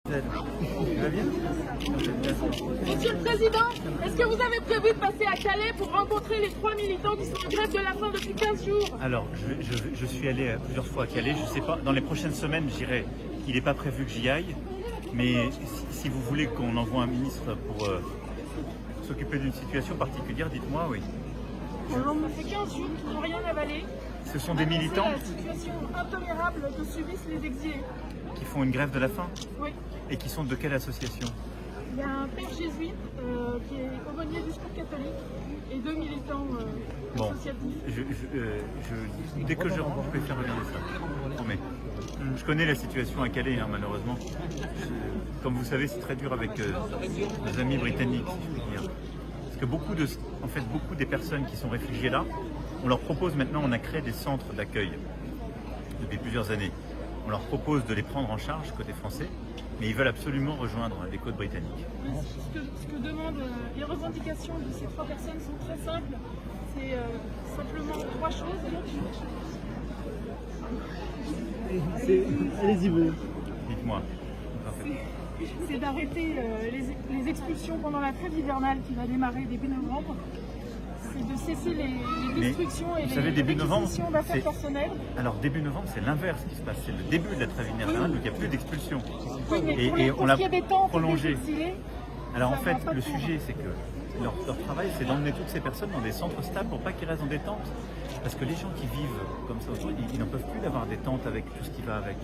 Tu vas bien? Monsieur le Président, est-ce que vous avez prévu de passer à Calais pour rencontrer les 3 militants qui sont en grève de la faim depuis 15 jours? Alors, je suis allé plusieurs fois à Calais, je ne sais pas, dans les prochaines semaines, j'irai. Il n'est pas prévu que j'y aille, mais si vous voulez qu'on envoie un ministre pour s'occuper d'une situation particulière, dites-moi, oui. Ça fait 15 jours qu'ils n'ont rien avalé. Ce sont des militants C'est la situation intolérable que subissent les exilés. qui font une grève de la faim Oui. et qui sont de quelle association? Il y a un père jésuite qui est aumônier du Secours catholique et 2 militants Bon, associatifs. dès que je rentre, je vais faire regarder ça. Non, mais, je connais la situation à Calais, hein, malheureusement. Comme vous savez, c'est très dur avec nos amis britanniques, si je puis dire. Parce que beaucoup des personnes qui sont réfugiées là, on leur propose maintenant, on a créé des centres d'accueil depuis plusieurs années. On leur propose de les prendre en charge côté français, mais ils veulent absolument rejoindre les côtes britanniques. Ce que demandent les revendications de ces 3 personnes sont très simples. C'est simplement 3 choses. Allez-y, vous. Dites-moi. C'est d'arrêter les expulsions pendant la trêve hivernale qui va démarrer début novembre. C'est de cesser les destructions et les réquisitions d'affaires personnelles. Alors début novembre, c'est l'inverse qui se passe. C'est le début de la trêve hivernale, donc il n'y a plus d'expulsion. Oui, mais Et on l'a prolongé. prolongé. Alors en fait, le sujet, c'est que leur travail, c'est d'emmener toutes ces personnes dans des centres stables pour pas qu'ils restent dans des tentes. Parce que les gens qui vivent comme ça autour, ils n'en peuvent plus d'avoir des tentes avec tout ce qui va avec.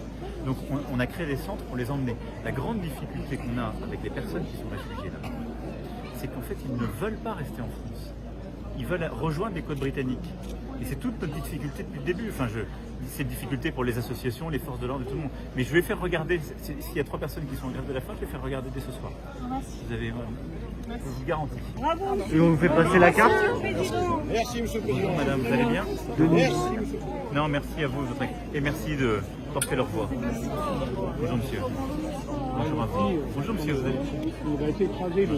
Donc on a créé des centres pour les emmener. La grande difficulté qu'on a avec les personnes qui sont réfugiées là, c'est qu'en fait, ils ne veulent pas rester en France. Ils veulent rejoindre les côtes britanniques. Et c'est toute notre difficulté depuis le début. Enfin, c'est une difficulté pour les associations, les forces de l'ordre, tout le monde. Mais je vais faire regarder, s'il y a 3 personnes qui sont en grève de la faim, je vais faire regarder dès ce soir. Vous avez, je vous garantis. Bravo. Et on vous fait passer la carte. Merci, Monsieur le Président. Bonjour madame, vous allez bien? Merci, Monsieur. Non, merci à vous, et merci de porter leur voix. Bonjour monsieur. Bonjour à vous. Bonjour monsieur, vous allez bien? Il a été écrasé le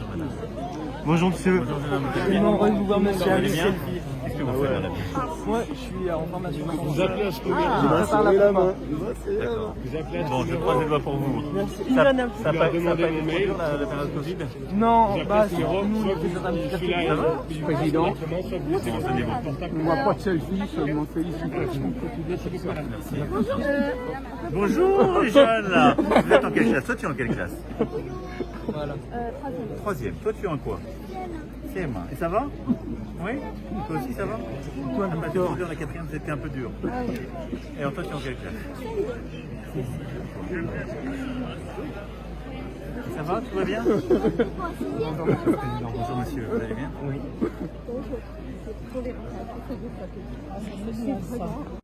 Bonjour monsieur. Bonjour madame, vous allez Je bien? m'en vais vous voir monsieur. Vous allez bien? Qu'est-ce que vous faites dans la vie? Moi, je suis en formation. Vous appelez à ce que Je prépare la main. D'accord. vous appelez à ce Bon, je croise les doigts pour vous. Merci. Ça Ivan, n'a pas été demandé trop mon mail. dur la période Covid? non, bah, c'est numéro, nous, soit les vous administratifs. Ça va? Monsieur le Président, soit vous Bon, tenez-vous. on voit pas de selfie, seulement félicitations. Merci. Bonjour les jeunes là. Vous êtes en quelle classe? Toi tu es en quelle classe? Voilà. Troisième. Toi tu es en quoi? CM1. Et ça va? Oui? Toi aussi ça va? Toi en la quatrième c'était un peu dur. Et alors toi tu es en quelle classe? Ça va? Tout va bien? Bonjour monsieur, vous allez bien? Oui.